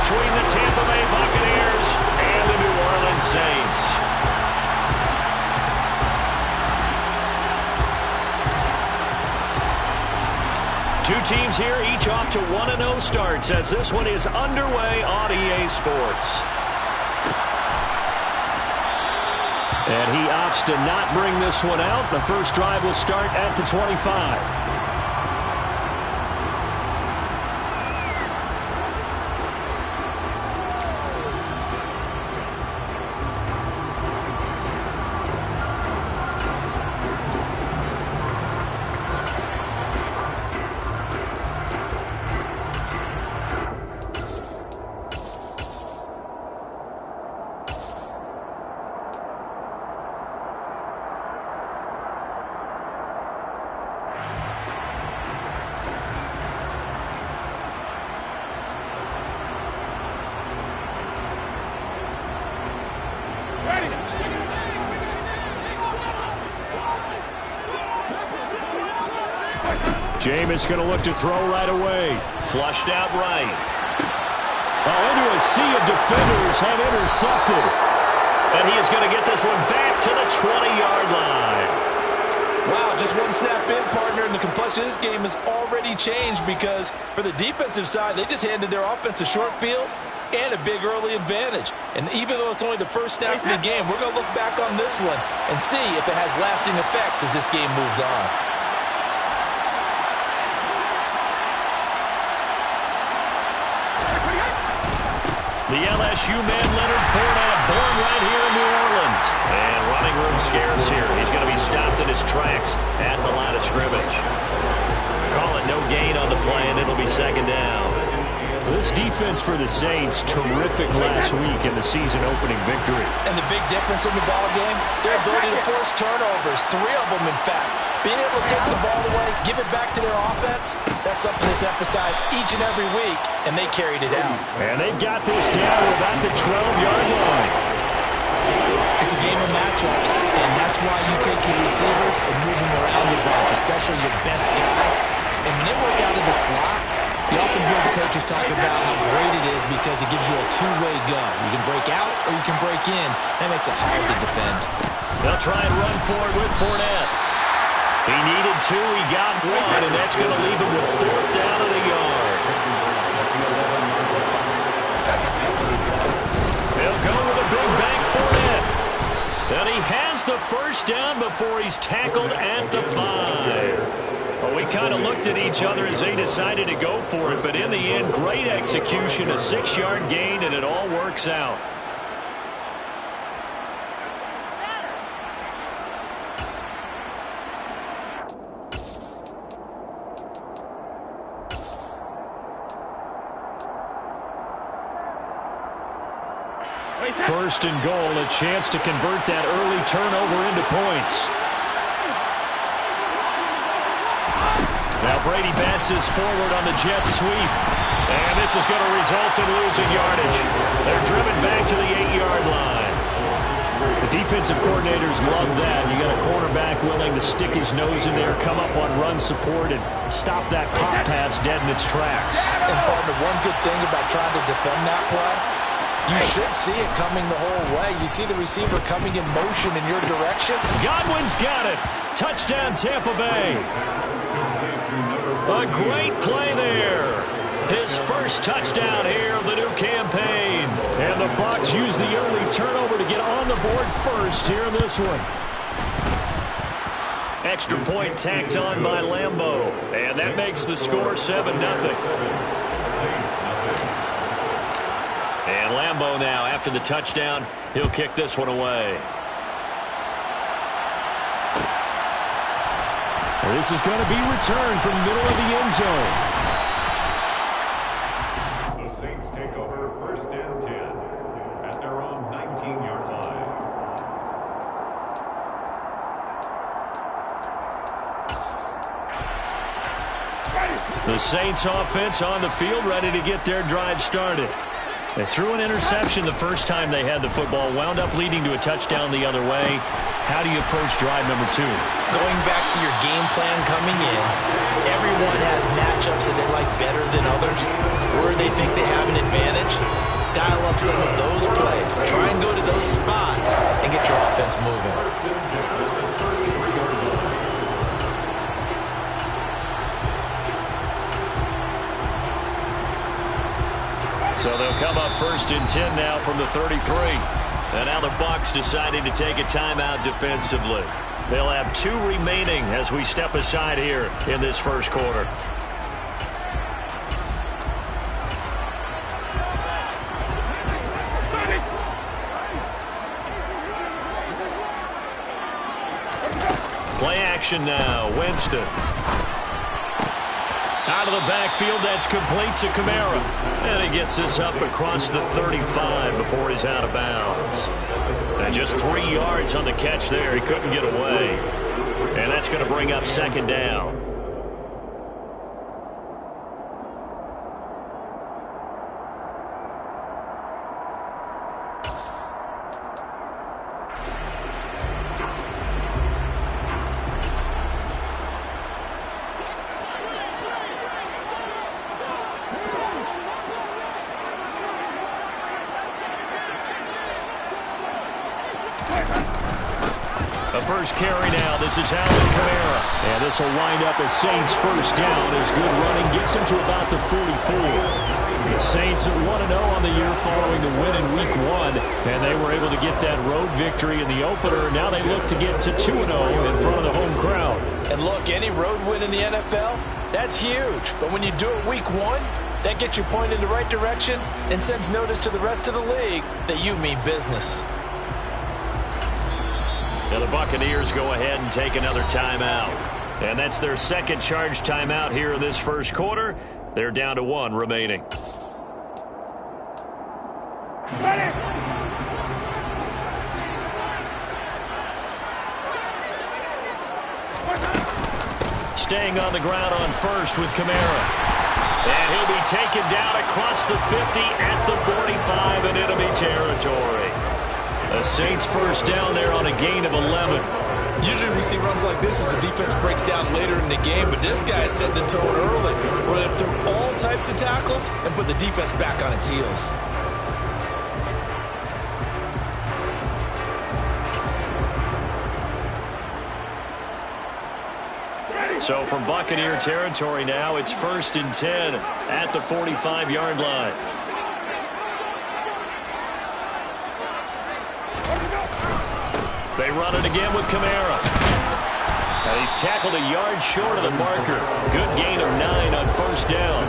between the Tampa Bay Buccaneers and the New Orleans Saints. Two teams here, each off to 1-0 starts as this one is underway on EA Sports. And he opts to not bring this one out. The first drive will start at the 25. Jameis going to look to throw right away. Flushed out right. Oh, into a sea of defenders, had intercepted. And he is going to get this one back to the 20-yard line. Wow, just one snap in, partner, and the complexion of this game has already changed because for the defensive side, they just handed their offense a short field and a big early advantage. And even though it's only the first snap of the game, we're going to look back on this one and see if it has lasting effects as this game moves on. The LSU man, Leonard Fournette, born right here in New Orleans. And running room scarce here. He's going to be stopped in his tracks at the line of scrimmage. Call it no gain on the play, and it'll be second down. This defense for the Saints, terrific last week in the season-opening victory. And the big difference in the ball game, their ability to force turnovers, 3 of them, in fact. Being able to take the ball away, give it back to their offense, that's something that's emphasized each and every week, and they carried it out. And they've got this down to about the 12-yard line. It's a game of matchups, and that's why you take your receivers and move them around a bunch, especially your best guys. And when they work out of the slot, you often hear the coaches talk about how great it is because it gives you a two-way go. You can break out or you can break in. That makes it hard to defend. They'll try and run forward with Fournette. He needed 2, he got 1, and that's going to leave him with 4th down of the yard. They'll go with a big bank Fournette. And he has the first down before he's tackled at the 5. Well, we kind of looked at each other as they decided to go for it, but in the end, great execution, a 6-yard gain, and it all works out. First and goal, a chance to convert that early turnover into points. Now Brady bounces forward on the jet sweep. And this is going to result in losing yardage. They're driven back to the 8-yard line. The defensive coordinators love that. You got a quarterback willing to stick his nose in there, come up on run support, and stop that pop pass dead in its tracks. And partner, one good thing about trying to defend that play, you should see it coming the whole way. You see the receiver coming in motion in your direction. Godwin's got it. Touchdown, Tampa Bay. A great play there. His first touchdown here of the new campaign. And the Bucs use the early turnover to get on the board first here in this one. Extra point tacked on by Lambeau. And that makes the score 7-0. And Lambeau now, after the touchdown, he'll kick this one away. This is going to be returned from the middle of the end zone. The Saints take over 1st and 10 at their own 19-yard line. The Saints offense on the field, ready to get their drive started. They threw an interception the first time they had the football, wound up leading to a touchdown the other way. How do you approach drive number 2? Going back to your game plan coming in, everyone has matchups that they like better than others, where they think they have an advantage. some of those plays. Try and go to those spots and get your offense moving. So they'll come up 1st and 10 now from the 33. And now the Bucs deciding to take a timeout defensively. They'll have 2 remaining as we step aside here in this first quarter. Play action now. Winston. Out of the backfield, that's complete to Kamara. And he gets this up across the 35 before he's out of bounds. And just 3 yards on the catch there. He couldn't get away. And that's going to bring up 2nd down. The first carry now. This is Alvin Kamara. And this will wind up as Saints' first down as good running gets him to about the 44. The Saints are 1-0 on the year following the win in Week 1. And they were able to get that road victory in the opener. Now they look to get to 2-0 in front of the home crowd. And look, any road win in the NFL, that's huge. But when you do it Week 1, that gets you pointed in the right direction and sends notice to the rest of the league that you mean business. Now the Buccaneers go ahead and take another timeout. And that's their second charge timeout here in this first quarter. They're down to 1 remaining. Ready. Staying on the ground on first with Kamara. And he'll be taken down across the 50 at the 45 in enemy territory. The Saints first down there on a gain of 11. Usually we see runs like this as the defense breaks down later in the game, but this guy set the tone early, running through all types of tackles and put the defense back on its heels. So from Buccaneer territory now, it's 1st and 10 at the 45-yard line. They run it again with Kamara. And he's tackled a yard short of the marker. Good gain of 9 on first down.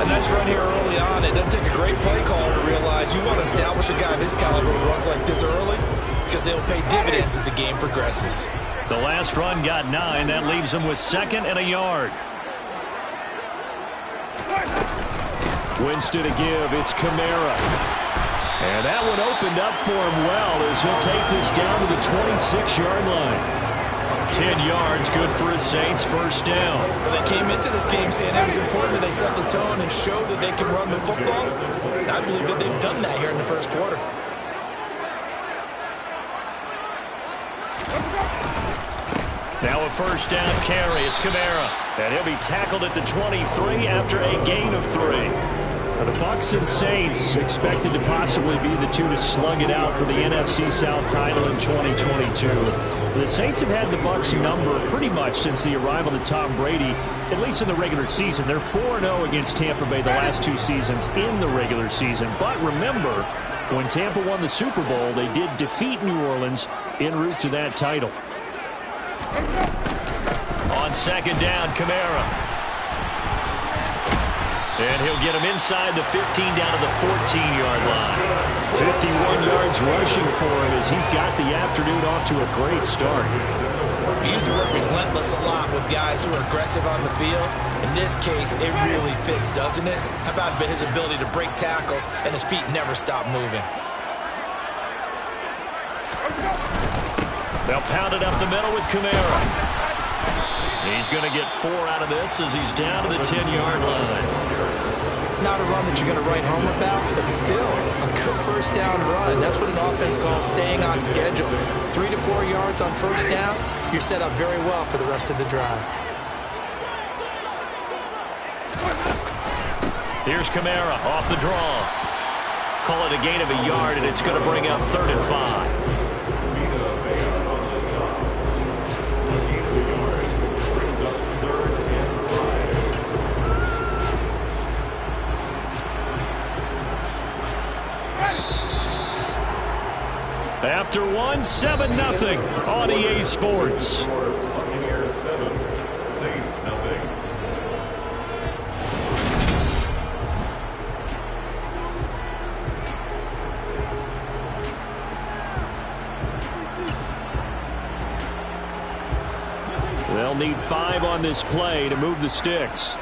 A nice run here early on. It doesn't take a great play caller to realize you want to establish a guy of his caliber who runs like this early because they'll pay dividends as the game progresses. The last run got 9. That leaves him with 2nd and a yard. Winston to give. It's Kamara. And that one opened up for him well as he'll take this down to the 26-yard line. 10 yards, good for his Saints, first down. Well, they came into this game saying it was important that they set the tone and show that they can run the football. I believe that they've done that here in the first quarter. Now a first down carry. It's Kamara. And he'll be tackled at the 23 after a gain of 3. The Bucs and Saints expected to possibly be the two to slug it out for the NFC South title in 2022. The Saints have had the Bucs number pretty much since the arrival of Tom Brady, at least in the regular season. They're 4-0 against Tampa Bay the last 2 seasons in the regular season. But remember, when Tampa won the Super Bowl, they did defeat New Orleans en route to that title. On second down, Kamara. And he'll get him inside the 15 down to the 14-yard line. 51 yards rushing for him as he's got the afternoon off to a great start. He used to work relentless a lot with guys who are aggressive on the field. In this case, it really fits, doesn't it? How about his ability to break tackles and his feet never stop moving? They'll pound it up the middle with Kamara. He's going to get 4 out of this as he's down to the 10-yard line. Not a run that you're going to write home about, but still a good first down run. That's what an offense calls staying on schedule. 3 to 4 yards on first down, you're set up very well for the rest of the drive. Here's Kamara off the draw. Call it a gain of a yard, and it's going to bring up 3rd and 5. After 7-0 on EA Sports. Buccaneers 7, Saints 0. They'll need 5 on this play to move the sticks.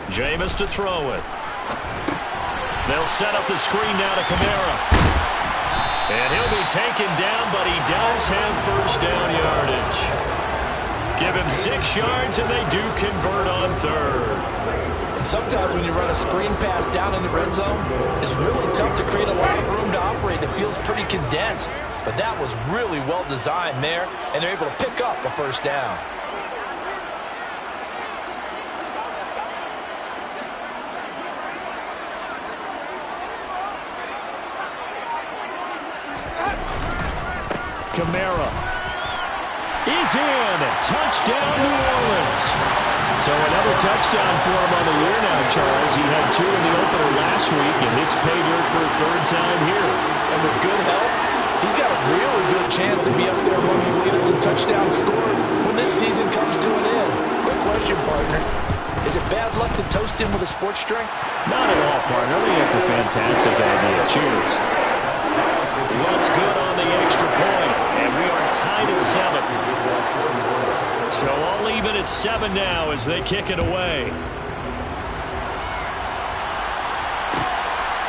Jameis to throw it. They'll set up the screen now to Kamara. And he'll be taken down, but he does have first down yardage. Give him 6 yards, and they do convert on 3rd. And sometimes when you run a screen pass down in the red zone, it's really tough to create a lot of room to operate. It feels pretty condensed. But that was really well designed there, and they're able to pick up a first down. Kamara is in. Touchdown, New Orleans. So another touchdown for him on the year now, Charles. He had 2 in the opener last week, and it's pay dirt for a 3rd time here. And with good health, he's got a really good chance to be up there among the leaders in touchdown scored when this season comes to an end. Quick question, partner. Is it bad luck to toast him with a sports drink? Not at all, partner. I think that's a fantastic idea. Cheers. What's good on the extra point? And we are tied at 7. So I'll leave it at 7 now as they kick it away.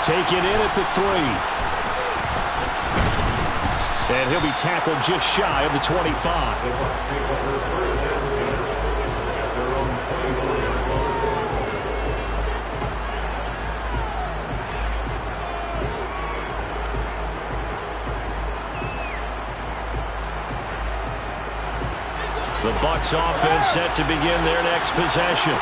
Take it in at the 3. And he'll be tackled just shy of the 25. The Bucs offense set to begin their next possession.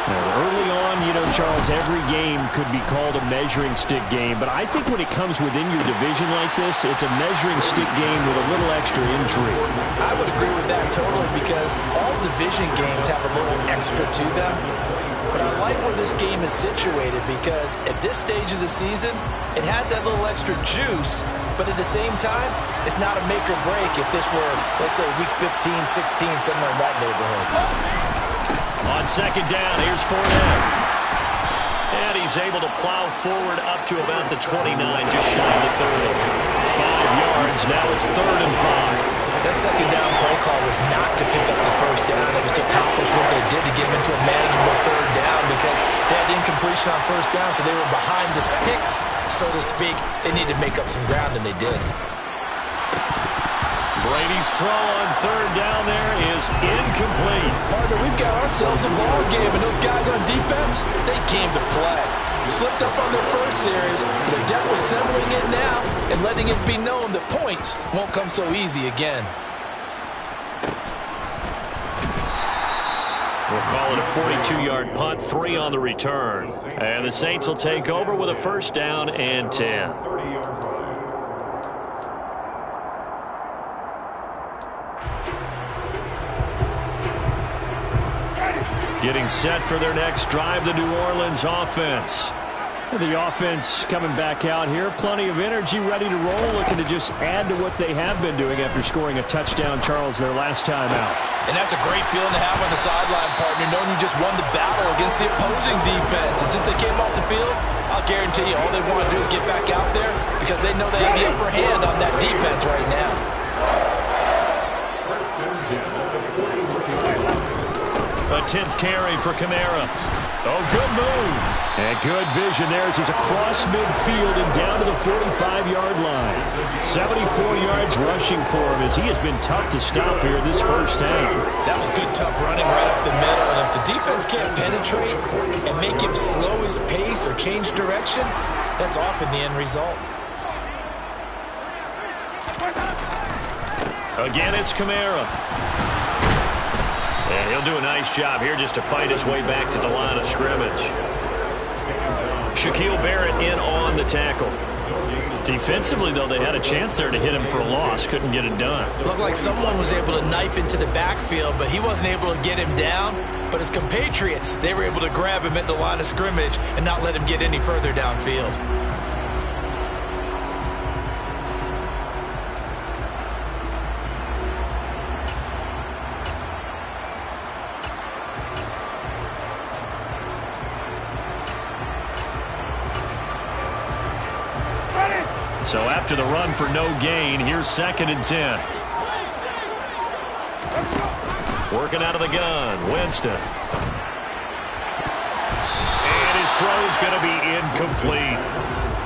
Now, early on, Charles, every game could be called a measuring stick game, but I think when it comes within your division like this, it's a measuring stick game with a little extra intrigue. I would agree with that totally because all division games have a little extra to them. But I like where this game is situated because at this stage of the season, it has that little extra juice, but at the same time, it's not a make or break if this were, let's say, week 15, 16, somewhere in that neighborhood. On 2nd down, here's Fournette. And he's able to plow forward up to about the 29, just shy of the 30. 5 yards, now it's 3rd and 5. That 2nd down play call was not to pick up the first down. It was to accomplish what they did to get them into a manageable 3rd down because they had incompletion on first down, so they were behind the sticks, so to speak. They needed to make up some ground, and they did. Brady's throw on 3rd down there is incomplete. Partner, we've got ourselves a ball game, and those guys on defense, they came to play. Slipped up on their first series. They're definitely settling it now and letting it be known that points won't come so easy again. We'll call it a 42-yard punt, 3 on the return. And the Saints will take over with a first down and 10. Getting set for their next drive, the New Orleans offense. The offense coming back out here. Plenty of energy, ready to roll, looking to just add to what they have been doing after scoring a touchdown, Charles, their last time out. And that's a great feeling to have on the sideline, partner, knowing you just won the battle against the opposing defense. And since they came off the field, I'll guarantee you all they want to do is get back out there because they know they have the upper hand on that defense right now. A 10th carry for Kamara. Oh, good move. And good vision there as he's across midfield and down to the 45-yard line. 74 yards rushing for him as he has been tough to stop here this first half. That was good, tough running right up the middle. And if the defense can't penetrate and make him slow his pace or change direction, that's often the end result. Again, it's Kamara. And he'll do a nice job here just to fight his way back to the line of scrimmage. Shaquille Barrett in on the tackle. Defensively, though, they had a chance there to hit him for a loss. Couldn't get it done. It looked like someone was able to knife into the backfield, but he wasn't able to get him down. But his compatriots, they were able to grab him at the line of scrimmage and not let him get any further downfield. So after the run for no gain, here's 2nd and 10. Working out of the gun, Winston. And his throw's going to be incomplete.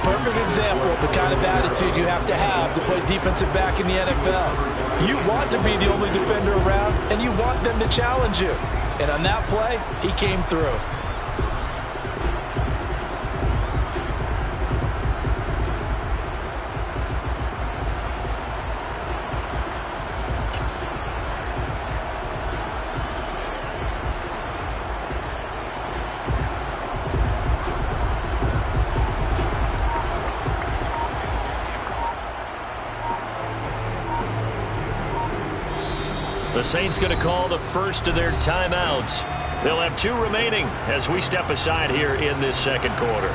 Perfect example of the kind of attitude you have to play defensive back in the NFL. You want to be the only defender around, and you want them to challenge you. And on that play, he came through. The Saints going to call the first of their timeouts. They'll have 2 remaining as we step aside here in this 2nd quarter.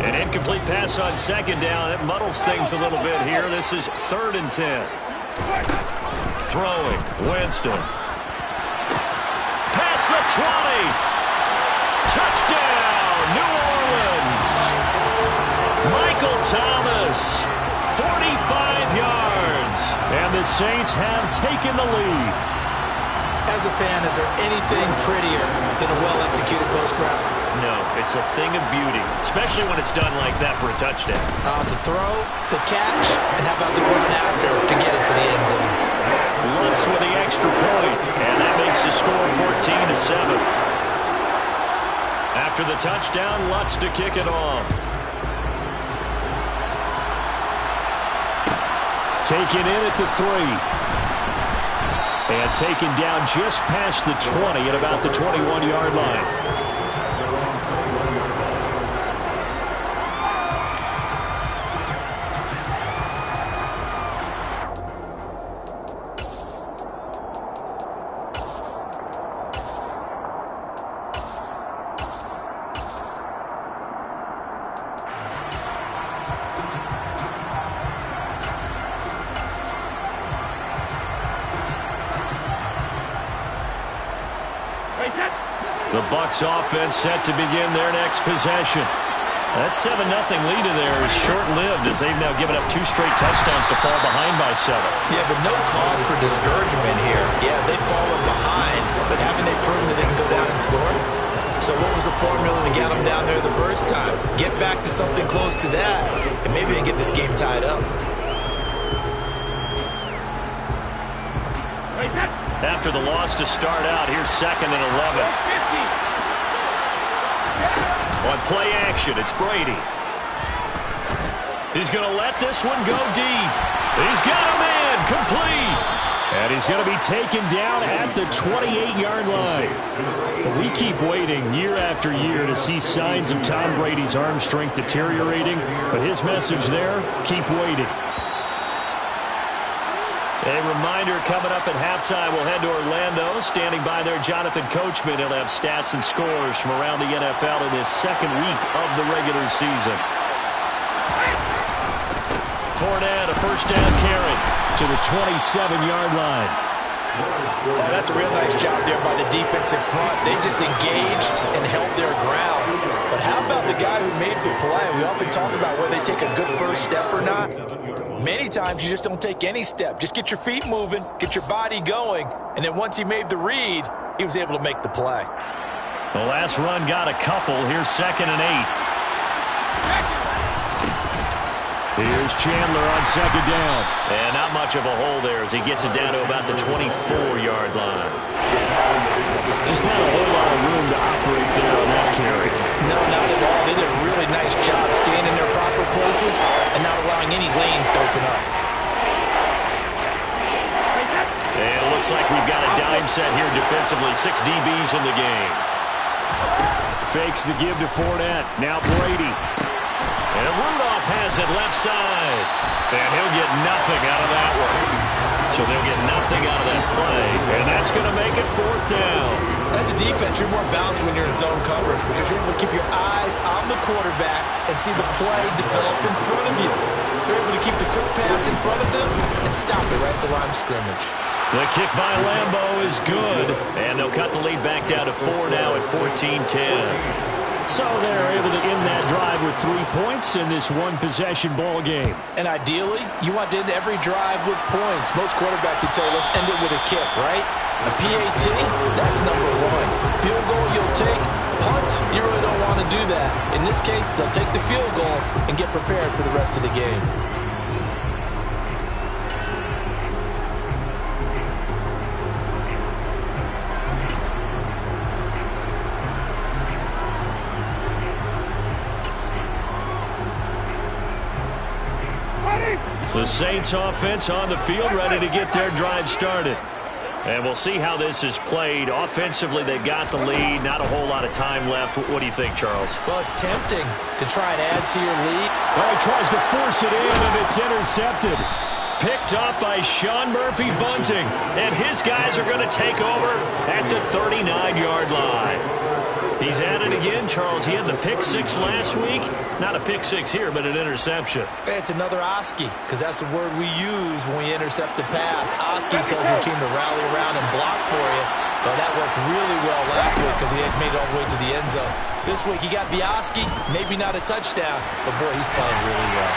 An incomplete pass on 2nd down. That muddles things a little bit here. This is 3rd and 10. Throwing, Winston. Past the 20. Touchdown, New Orleans. Michael Thomas, 45 yards. And the Saints have taken the lead. As a fan, is there anything prettier than a well-executed post route? No, it's a thing of beauty, especially when it's done like that for a touchdown. The throw, the catch, and how about the run after to get it to the end zone? Lutz with the extra point, and that makes the score 14-7. After the touchdown, Lutz to kick it off. Taken in at the 3. And taken down just past the 20 at about the 21-yard line. The Bucs offense set to begin their next possession. That 7-0 lead of theirs is short-lived as they've now given up 2 straight touchdowns to fall behind by 7. Yeah, but no cause for discouragement here. Yeah, they've fallen behind, but haven't they proven that they can go down and score? So what was the formula to get them down there the first time? Get back to something close to that, and maybe they get this game tied up. After the loss to start out, here's 2nd and 11. On play action, it's Brady. He's going to let this one go deep. He's got him in, complete. And he's going to be taken down at the 28-yard line. We keep waiting year after year to see signs of Tom Brady's arm strength deteriorating, but his message there, keep waiting. A reminder coming up at halftime, we'll head to Orlando. Standing by there, Jonathan Coachman. He'll have stats and scores from around the NFL in this 2nd week of the regular season. Fournette, a first down carry to the 27-yard line. Oh, that's a real nice job there by the defensive front. They just engaged and held their ground. But how about the guy who made the play? We often talk about whether they take a good first step or not. Many times you just don't take any step. Just get your feet moving, get your body going, and then once he made the read, he was able to make the play. The last run got a couple. Here's 2nd and 8. Here's Chandler on 2nd down. And not much of a hole there as he gets it down to about the 24-yard line. Just not a whole lot of room to operate there on that carry. No, not at all. They did a really nice job staying in their proper places and not allowing any lanes to open up. looks like we've got a dime set here defensively. 6 DBs in the game. Fakes the give to Fournette. Now Brady. And Rudolph has it left side. And he'll get nothing out of that one. So they'll get nothing out of that play. And that's going to make it 4th down. As a defense, you're more balanced when you're in zone coverage because you're able to keep your eyes on the quarterback and see the play develop in front of you. You're able to keep the quick pass in front of them and stop it right at the line of scrimmage. The kick by Lambo is good. And they'll cut the lead back down to 4 now at 14-10. So they're able to end that drive with 3 points in this one-possession ball game. And ideally, you want to end every drive with points. Most quarterbacks would tell you, let's end it with a kick, right? A PAT, that's number 1. Field goal you'll take. Punts, you really don't want to do that. In this case, they'll take the field goal and get prepared for the rest of the game. The Saints offense on the field, ready to get their drive started. And we'll see how this is played. Offensively, they got the lead. Not a whole lot of time left. What do you think, Charles? Well, it's tempting to try and add to your lead. Well, he tries to force it in, and it's intercepted. Picked up by Sean Murphy Bunting. And his guys are going to take over at the 39-yard line. He's at it again, Charles. He had the pick 6 last week. Not a pick 6 here, but an interception. It's another Oski, because that's the word we use when we intercept a pass. Oski tells your team to rally around and block for you. But that worked really well last week because he had made it all the way to the end zone. This week he got the Oski, maybe not a touchdown, but boy, he's playing really well.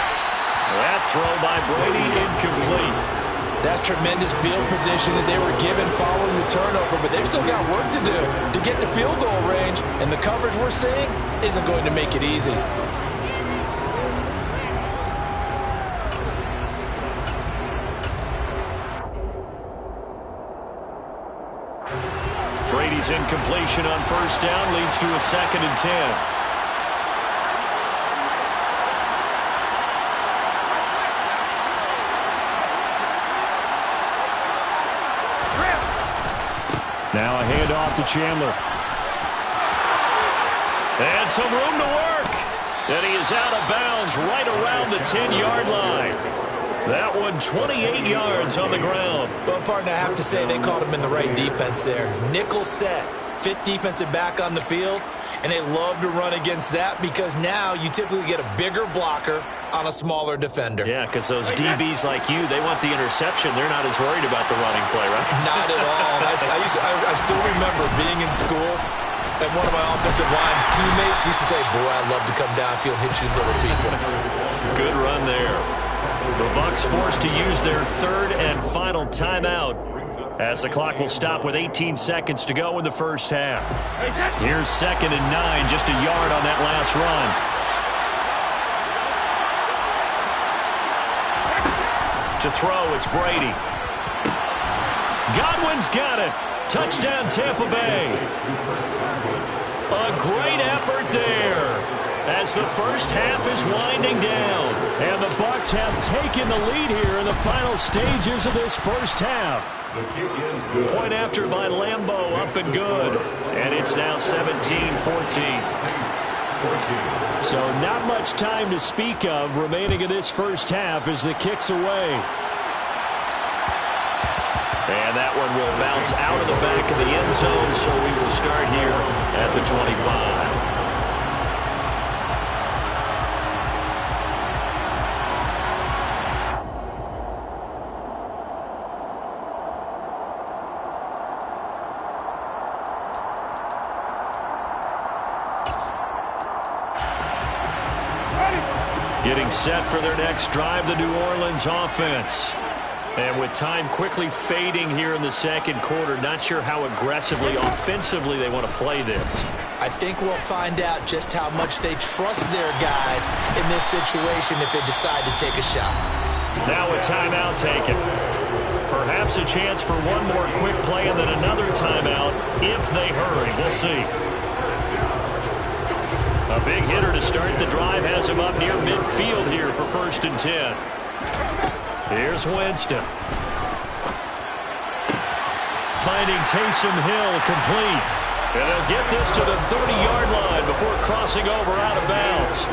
That throw by Brady incomplete. That's tremendous field position that they were given following the turnover, but they've still got work to do to get to field goal range, and the coverage we're seeing isn't going to make it easy. Brady's incompletion on 1st down leads to a 2nd and 10. Now a handoff to Chandler. And some room to work. And he is out of bounds right around the 10-yard line. That one 28 yards on the ground. Well, partner, I have to say they caught him in the right defense there. Nickel set, 5th defensive back on the field, and they love to run against that because now you typically get a bigger blocker on a smaller defender. Yeah, because those DBs like you, they want the interception. They're not as worried about the running play, right? Not at all. I still remember being in school, and one of my offensive line teammates used to say, boy, I'd love to come downfield and hit you little people. Good run there. The Bucs forced to use their 3rd and final timeout as the clock will stop with 18 seconds to go in the first half. Here's 2nd and 9, just a yard on that last run. To throw, it's Brady. Godwin's got it. Touchdown, Tampa Bay. A great effort there as the first half is winding down. And the Bucs have taken the lead here in the final stages of this first half. Point after by Lambo, up and good. And it's now 17-14. So not much time to speak of remaining in this first half as the kick's away. And that one will bounce out of the back of the end zone, so we will start here at the 25. Getting set for their next drive, the New Orleans offense. And with time quickly fading here in the 2nd quarter, not sure how aggressively, offensively they want to play this. I think we'll find out just how much they trust their guys in this situation if they decide to take a shot. Now a timeout taken. Perhaps a chance for one more quick play and then another timeout if they hurry. We'll see. A big hitter to start the drive has him up near midfield here for 1st and 10. Here's Winston. finding Taysom Hill complete. And they'll get this to the 30-yard line before crossing over out of bounds.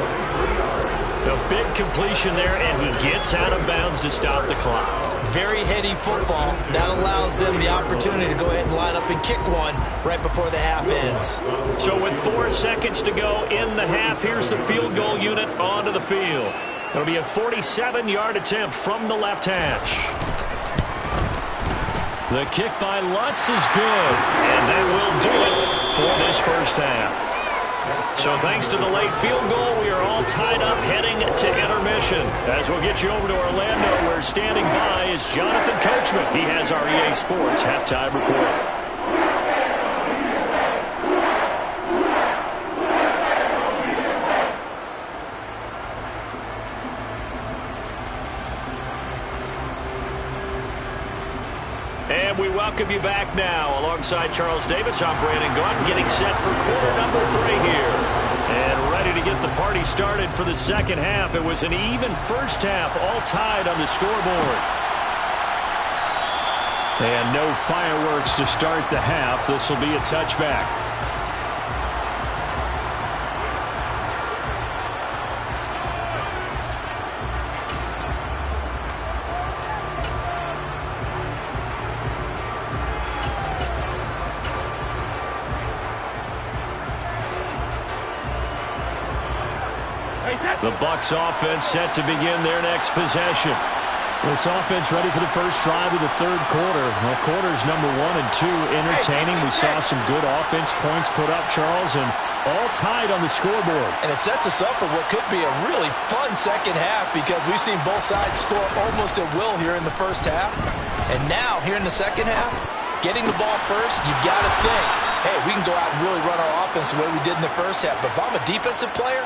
A big completion there, and he gets out of bounds to stop the clock. Very heady football. That allows them the opportunity to go ahead and line up and kick one right before the half ends. So with 4 seconds to go in the half, here's the field goal unit onto the field. It'll be a 47-yard attempt from the left hash. The kick by Lutz is good, and that will do it for this first half. So thanks to the late field goal, we are all tied up heading to intermission. As we'll get you over to Orlando, where standing by is Jonathan Coachman. He has our EA Sports halftime report. And we welcome you back now. Alongside Charles Davis, I'm Brandon Gaudin, getting set for quarter number 3 here. And ready to get the party started for the second half. It was an even first half, all tied on the scoreboard. And no fireworks to start the half. This will be a touchback. The Bucs offense set to begin their next possession. This offense ready for the first drive of the third quarter. Well, quarters number 1 and 2 entertaining. We saw some good offense points put up, Charles, and all tied on the scoreboard. And it sets us up for what could be a really fun second half because we've seen both sides score almost at will here in the first half. And now, here in the second half, getting the ball first, you've got to think, hey, we can go out and really run our offense the way we did in the first half. But if I'm a defensive player,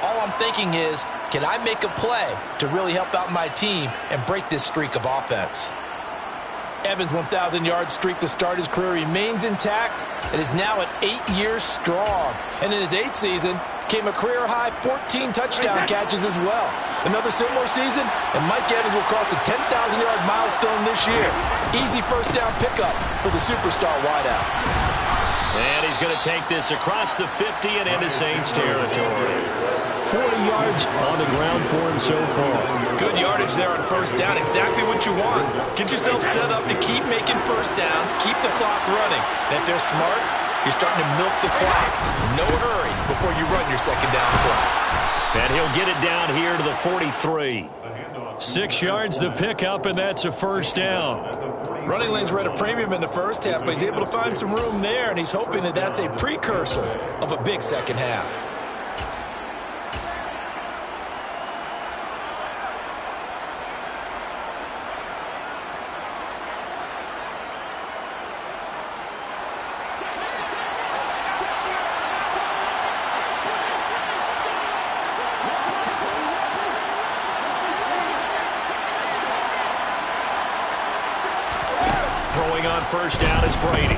all I'm thinking is, can I make a play to really help out my team and break this streak of offense? Evans' 1,000-yard streak to start his career remains intact and is now at 8 years strong. And in his 8th season, came a career-high 14 touchdown catches as well. Another similar season, and Mike Evans will cross the 10,000-yard milestone this year. Easy first down pickup for the superstar wideout. And he's going to take this across the 50 and into Saints territory. 40 yards on the ground for him so far. Good yardage there on first down. Exactly what you want. Get yourself set up to keep making first downs, keep the clock running. And if they're smart, you're starting to milk the clock. No hurry before you run your second down play. And he'll get it down here to the 43. 6 yards the pickup, and that's a first down. Running lanes were at a premium in the first half, but he's able to find some room there, and he's hoping that that's a precursor of a big second half. First down is Brady.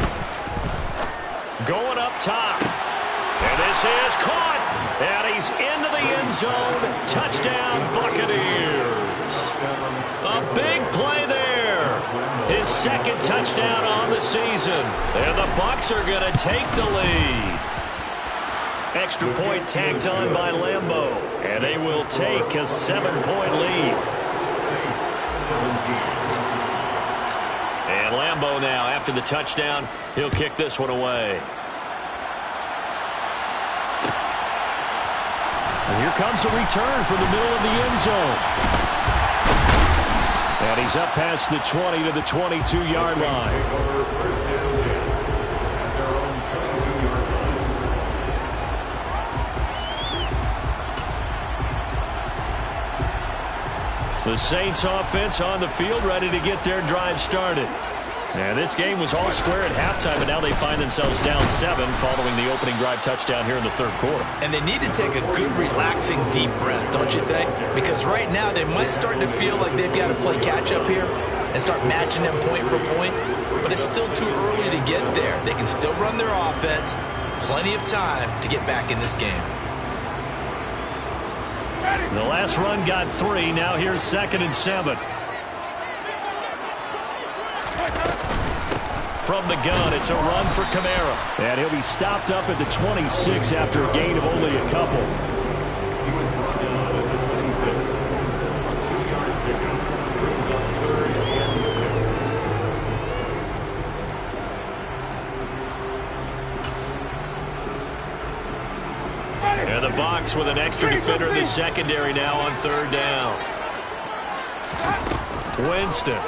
Going up top. And this is caught. And he's into the end zone. Touchdown, Buccaneers. A big play there. His second touchdown on the season. And the Bucs are going to take the lead. Extra point tacked on by Lambeau. And they will take a 7-point lead. And Lambeau now, after the touchdown, he'll kick this one away. And here comes a return from the middle of the end zone. And he's up past the 20 to the 22-yard line. The Saints offense on the field, ready to get their drive started. And this game was all square at halftime, and now they find themselves down 7 following the opening drive touchdown here in the third quarter. And they need to take a good, relaxing, deep breath, don't you think? Because right now they might start to feel like they've got to play catch-up here and start matching them point for point. But it's still too early to get there. They can still run their offense. Plenty of time to get back in this game. The last run got 3. Now here's 2nd and 7. from the gun. It's a run for Kamara. And he'll be stopped up at the 26 after a gain of only a couple. He was brought down at the 26. A 2-yard pickup. Brings up 3rd and 6. And the Bucs with an extra defender in the secondary now on 3rd down. Winston.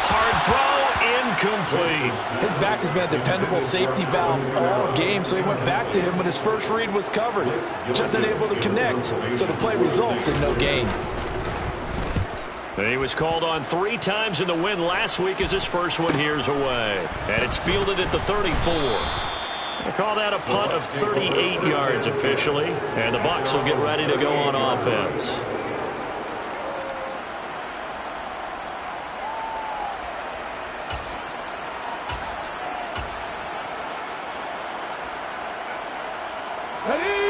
Hard throw, incomplete. His back has been a dependable safety valve all game, so he went back to him when his first read was covered. Just unable to connect, so the play results in no gain. He was called on 3 times in the win last week as his first one here's away. And it's fielded at the 34. They call that a punt of 38 yards officially. And the Bucs will get ready to go on offense.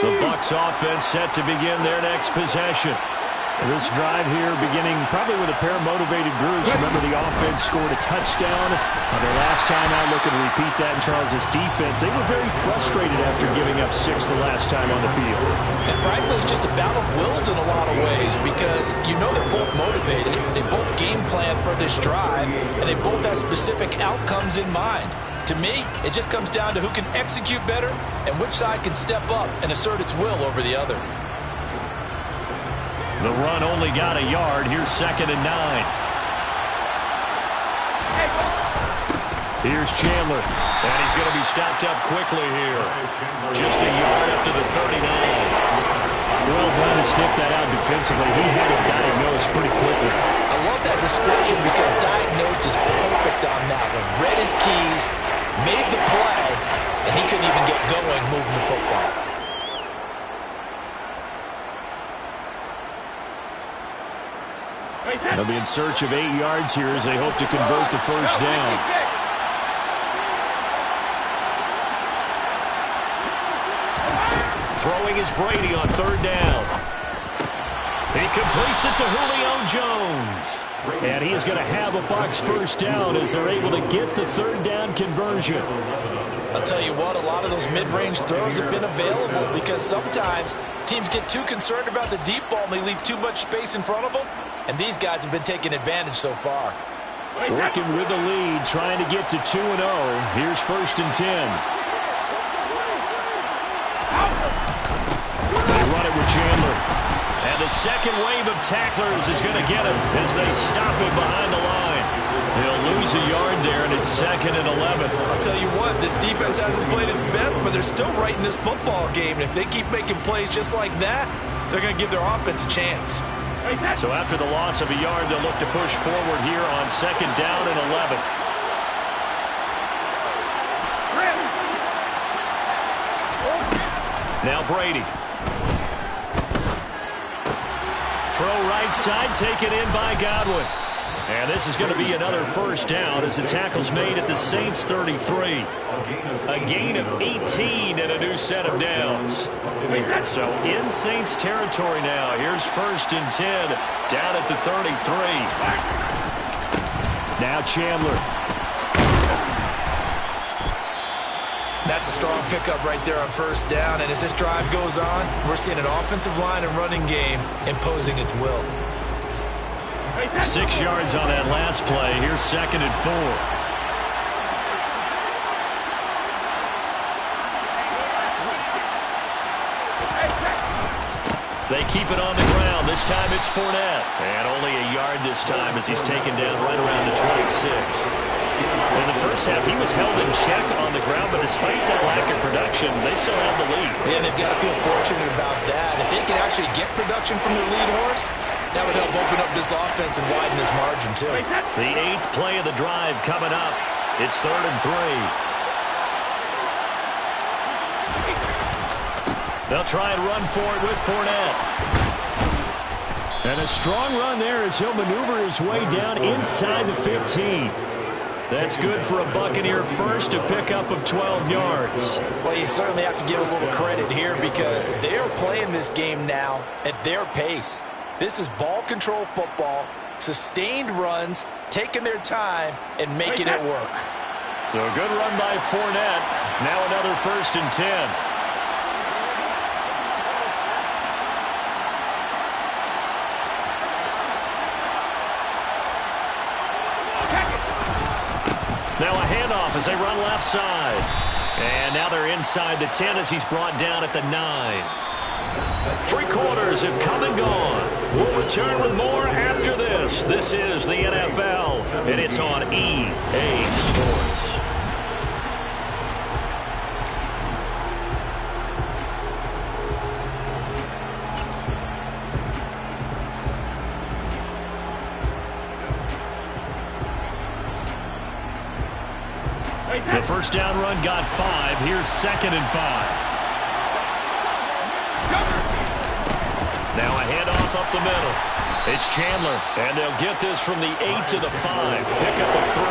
The Bucs offense set to begin their next possession. This drive here beginning probably with a pair of motivated groups. Remember, the offense scored a touchdown on their last time out. Looking to repeat that in Charles' defense. They were very frustrated after giving up 6 the last time on the field. And frankly, it's just a battle of wills in a lot of ways because you know they're both motivated. They both game plan for this drive, and they both have specific outcomes in mind. To me, it just comes down to who can execute better and which side can step up and assert its will over the other. The run only got a yard. Here's 2nd and 9. Here's Chandler. And he's going to be stopped up quickly here. Just a yard up to the 39. Well done to sniff that out defensively. He had it diagnosed pretty quickly. I love that description because diagnosed is perfect on that one. Read his keys, made the play, and he couldn't even get going moving the football. They'll be in search of 8 yards here as they hope to convert the first down. Throwing is Brady on 3rd down. He completes it to Julio Jones. And he is going to have a Bucs first down as they're able to get the 3rd down conversion. I'll tell you what, a lot of those mid-range throws have been available because sometimes teams get too concerned about the deep ball and they leave too much space in front of them. And these guys have been taking advantage so far. Working with the lead, trying to get to 2-0. Here's 1st and 10. They run it with Chandler. And the second wave of tacklers is going to get him as they stop him behind the line. He'll lose a yard there, and it's 2nd and 11. I'll tell you what, this defense hasn't played its best, but they're still right in this football game. And if they keep making plays just like that, they're going to give their offense a chance. So after the loss of a yard, they'll look to push forward here on 2nd down and 11. Now Brady. Throw right side, taken in by Godwin. And this is going to be another first down as the tackle's made at the Saints 33. A gain of 18 and a new set of downs. So in Saints territory now. Here's 1st and 10 down at the 33. Now Chandler. That's a strong pickup right there on 1st down. And as this drive goes on, we're seeing an offensive line and running game imposing its will. 6 yards on that last play. Here's 2nd and 4. They keep it on the ground. This time it's Fournette. And only a yard this time as he's taken down right around the 26. In the first half, he was held in check on the ground, but despite that lack of production, they still have the lead. Yeah, they've got to feel fortunate about that. If they can actually get production from their lead horse, that would help open up this offense and widen this margin, too. The 8th play of the drive coming up. It's 3rd and 3. They'll try and run for it with Fournette. And a strong run there as he'll maneuver his way down inside the 15. That's good for a Buccaneer first, a pickup of 12 yards. Well, you certainly have to give a little credit here because they are playing this game now at their pace. This is ball control football. sustained runs, taking their time, and making it work. So a good run by Fournette. Now another 1st and 10. Now a handoff as they run left side. And now they're inside the 10 as he's brought down at the 9. 3 quarters have come and gone. We'll return with more after this. This is the NFL, and it's on EA Sports. The first down run got 5. Here's 2nd and 5. Now a handoff up the middle. It's Chandler, and they'll get this from the 8 to the 5. Pick up a 3.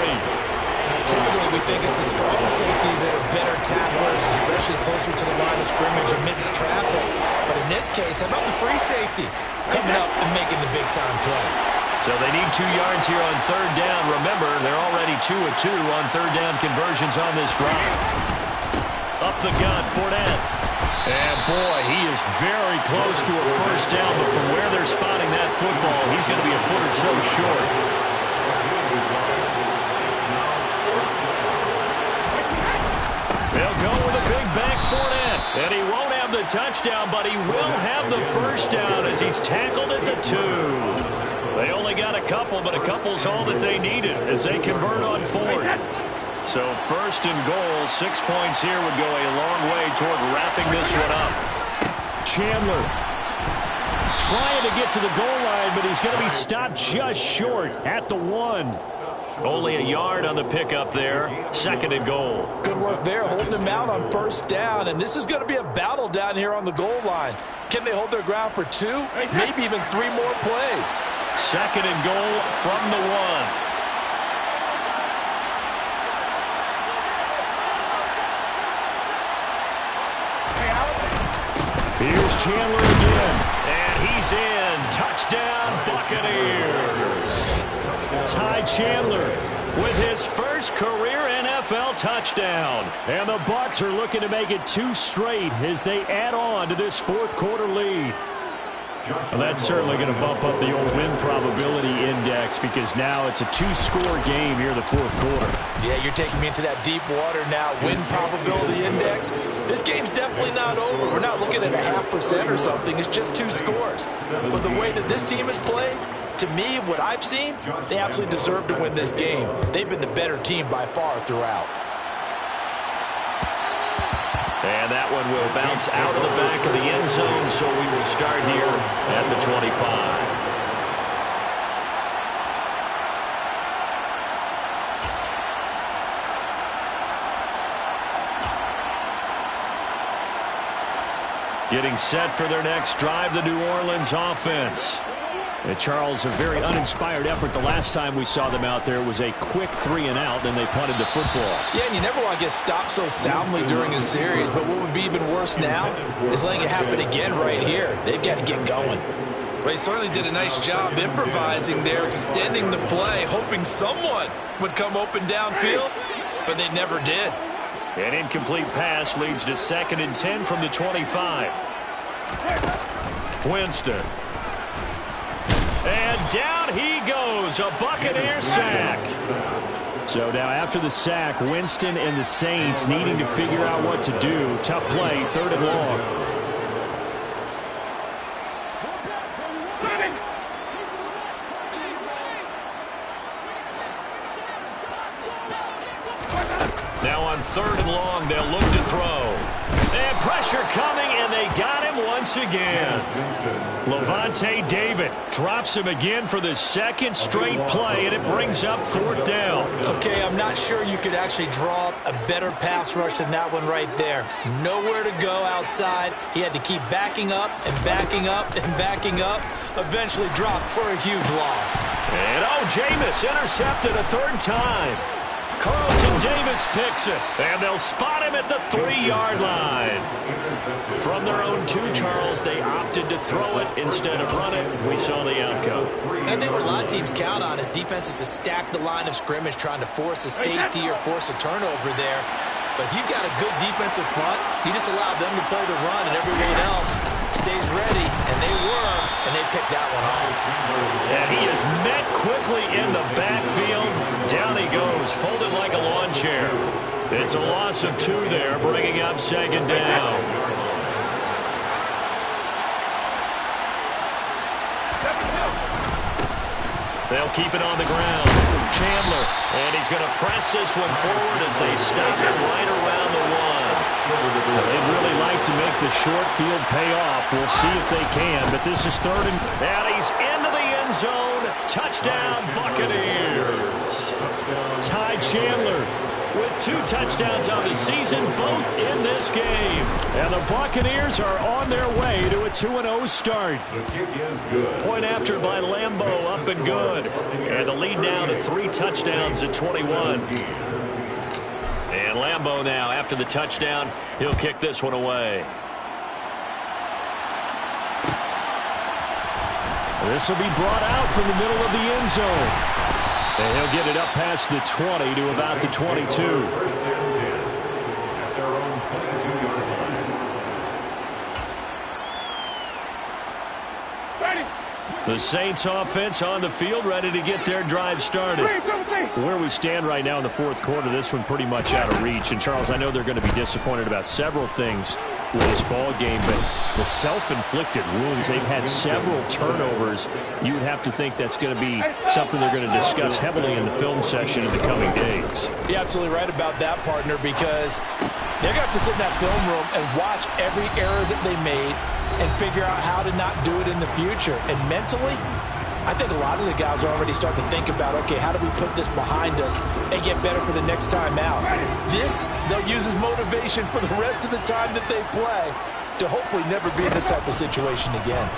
Typically, we think it's the strong safeties that are better tacklers, especially closer to the line of scrimmage amidst traffic. But in this case, how about the free safety coming up and making the big-time play? So they need 2 yards here on 3rd down. Remember, they're already 2 of 2 on 3rd down conversions on this drive. Up the gut, Fournette. And, boy, he is very close to a 1st down, but from where they're spotting that football, he's going to be a foot or so short. They'll go with a big back Fournette. And he won't have the touchdown, but he will have the 1st down as he's tackled at the 2. They only got a couple, but a couple's all that they needed as they convert on 4th. So 1st and goal, 6 points here would go a long way toward wrapping this one up. Chandler trying to get to the goal line, but he's going to be stopped just short at the 1. Only a yard on the pickup there. 2nd and goal. Good work there, holding him out on 1st down, and this is going to be a battle down here on the goal line. Can they hold their ground for 2, maybe even 3 more plays? 2nd and goal from the 1. Here's Chandler again, and he's in. Touchdown, Buccaneers. Ty Chandler with his first career NFL touchdown. And the Bucs are looking to make it 2 straight as they add on to this 4th quarter lead. Well, that's certainly going to bump up the old win probability index because now it's a 2-score game here in the 4th quarter. Yeah, you're taking me into that deep water now. Win probability index. This game's definitely not over. We're not looking at a 0.5% or something. It's just 2 scores. But the way that this team has played, to me, what I've seen, they absolutely deserve to win this game. They've been the better team by far throughout. And that one will bounce out of the back of the end zone, so we will start here at the 25. Getting set for their next drive, the New Orleans offense. And Charles, a very uninspired effort the last time we saw them out there was a quick 3-and-out, then they punted the football. Yeah, and you never want to get stopped so soundly during a series, but what would be even worse now is letting it happen again right here. They've got to get going. Well, they certainly did a nice job improvising there, extending the play, hoping someone would come open downfield, but they never did. An incomplete pass leads to 2nd and 10 from the 25. Winston. And down he goes, a Buccaneer sack. So now after the sack, Winston and the Saints needing to figure out what to do. Tough play, 3rd and long. Now on 3rd and long, they'll look to throw. And pressure coming, and they got him once again. Levante David drops him again for the 2nd straight play, and it brings up 4th down. Okay, I'm not sure you could actually draw up a better pass rush than that one right there. Nowhere to go outside. He had to keep backing up and backing up and backing up. Eventually dropped for a huge loss. And Jameis intercepted a 3rd time. Carlton Davis picks it, and they'll spot him at the 3-yard line. From their own 2, Charles, they opted to throw it instead of run it. We saw the outcome. I think what a lot of teams count on is defenses to stack the line of scrimmage, trying to force a safety or force a turnover there. But you've got a good defensive front. You just allowed them to play the run, and everyone else stays ready, and they were, and they picked that one off. And he is met quickly in the backfield. Down he goes, folded like a lawn chair. It's a loss of 2 there, bringing up second down. They'll keep it on the ground. Chandler, and he's going to press this one forward as they stop it right around the 1. They'd really like to make the short field pay off. We'll see if they can, but this is 3rd and he's into the end zone. Touchdown, Buccaneers. Ty Chandler with 2 touchdowns on the season, both in this game. And the Buccaneers are on their way to a 2-0 start. The kick is good. Point after by Lambeau, up and good. And the lead now to 3 touchdowns at 21. And Lambeau now, after the touchdown, he'll kick this one away. This will be brought out from the middle of the end zone. And he'll get it up past the 20 to about the 22. First and 10 at their own 22-yard line. The Saints offense on the field, ready to get their drive started. Where we stand right now in the 4th quarter, this one pretty much out of reach. And, Charles, I know they're going to be disappointed about several things with this ball game, but the self-inflicted wounds, they've had several turnovers. You would have to think that's going to be something they're going to discuss heavily in the film session in the coming days. You're absolutely right about that, partner, because they're going to have to sit in that film room and watch every error that they made and figure out how to not do it in the future. And mentally, I think a lot of the guys are already starting to think about, okay, how do we put this behind us and get better for the next time out? This, they'll use as motivation for the rest of the time that they play to hopefully never be in this type of situation again.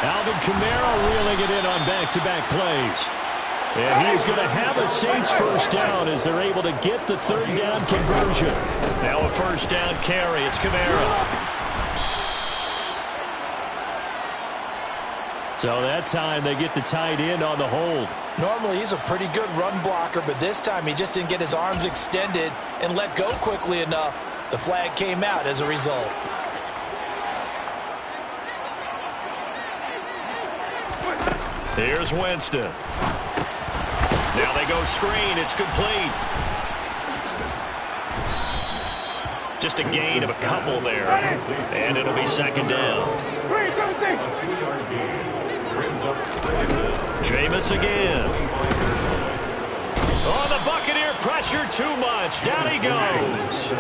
Alvin Kamara reeling it in on back-to-back plays. And he's going to have a Saints first down as they're able to get the 3rd down conversion. Now a first down carry. It's Kamara. So that time they get the tight end on the hold. Normally he's a pretty good run blocker, but this time he just didn't get his arms extended and let go quickly enough. The flag came out as a result. Here's Winston. Now they go screen. It's complete. Just a gain of a couple there. And it'll be second down. A 2-yard gain. Brings up second down. Jameis again. Oh, the Buccaneer pressure too much. Down he goes.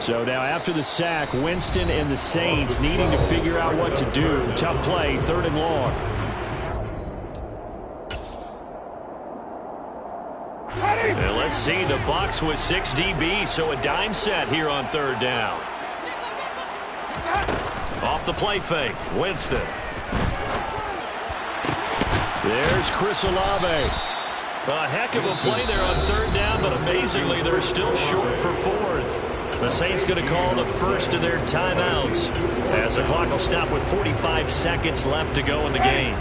So now after the sack, Winston and the Saints needing to figure out what to do. Tough play, 3rd and long. And let's see, the Bucs with 6 DBs, so a dime set here on 3rd down. Off the play fake, Winston. There's Chris Olave. A heck of a play there on 3rd down, but amazingly, they're still short for 4th. The Saints going to call the first of their timeouts as the clock will stop with 45 seconds left to go in the game.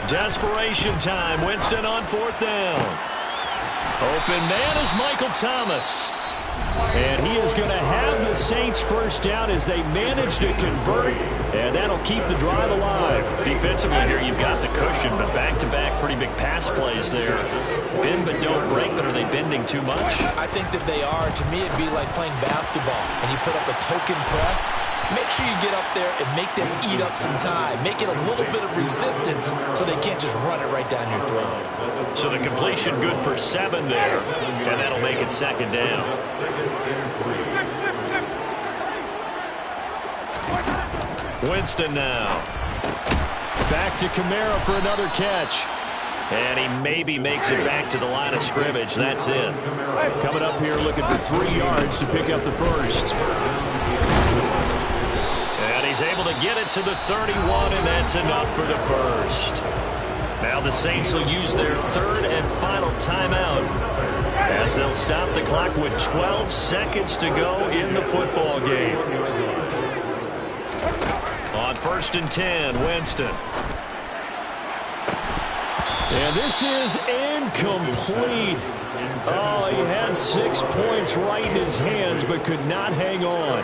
Desperation time. Winston on 4th down. Open man is Michael Thomas. And he is going to have the Saints first down as they manage to convert. And that'll keep the drive alive. Defensively here, you've got the cushion, but back-to-back pretty big pass plays there. Bend but don't break, but are they bending too much? I think that they are. To me, it'd be like playing basketball, and you put up a token press. Make sure you get up there and make them eat up some time. Make it a little bit of resistance so they can't just run it right down your throat. So the completion good for 7 there, and that'll make it second down. Winston now. Back to Kamara for another catch. And he maybe makes it back to the line of scrimmage. That's it. Coming up here looking for 3 yards to pick up the first. And he's able to get it to the 31, and that's enough for the first. Now the Saints will use their 3rd and final timeout as they'll stop the clock with 12 seconds to go in the football game. first and 10, Winston. And this is incomplete. Oh, he had 6 points right in his hands, but could not hang on.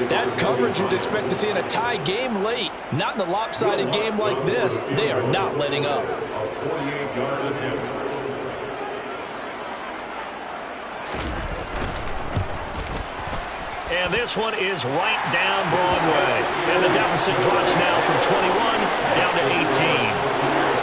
That's coverage you'd expect to see in a tie game late. Not in a lopsided game like this. They are not letting up. A 48-yard attempt. And this one is right down Broadway. And the deficit drops now from 21 down to 18.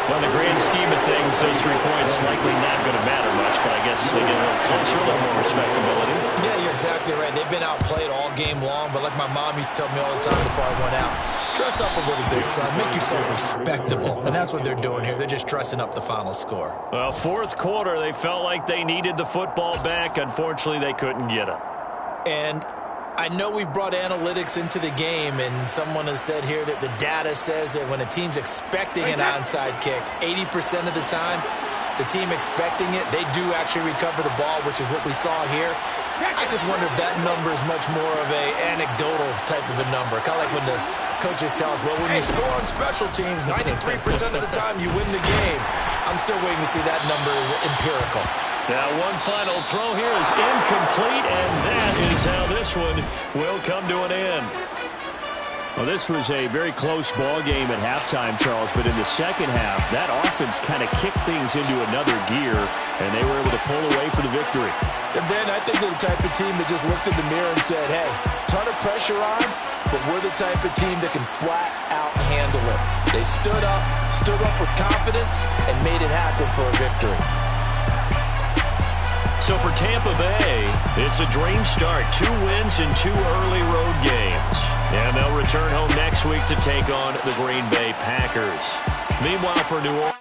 On the grand scheme of things, those 3 points likely not going to matter much, but I guess they get a little closer, a little more respectability. Yeah, you're exactly right. They've been outplayed all game long, but like my mom used to tell me all the time before I went out, dress up a little bit, son. Make yourself respectable. And that's what they're doing here. They're just dressing up the final score. Well, fourth quarter, they felt like they needed the football back. Unfortunately, they couldn't get it. And I know we brought analytics into the game, and someone has said here that the data says that when a team's expecting an onside kick, 80% of the time, the team expecting it, they do actually recover the ball, which is what we saw here. I just wonder if that number is much more of a anecdotal type of a number. Kind of like when the coaches tell us, well, when you score on special teams, 93% of the time you win the game. I'm still waiting to see that number is empirical. Now, one final throw here is incomplete, and that is how this one will come to an end. Well, this was a very close ball game at halftime, Charles, but in the second half, that offense kind of kicked things into another gear, and they were able to pull away for the victory. And Ben, I think they're the type of team that just looked in the mirror and said, hey, ton of pressure on, but we're the type of team that can flat out handle it. They stood up with confidence, and made it happen for a victory. So for Tampa Bay, it's a dream start. 2 wins in 2 early road games. And they'll return home next week to take on the Green Bay Packers. Meanwhile, for New Orleans.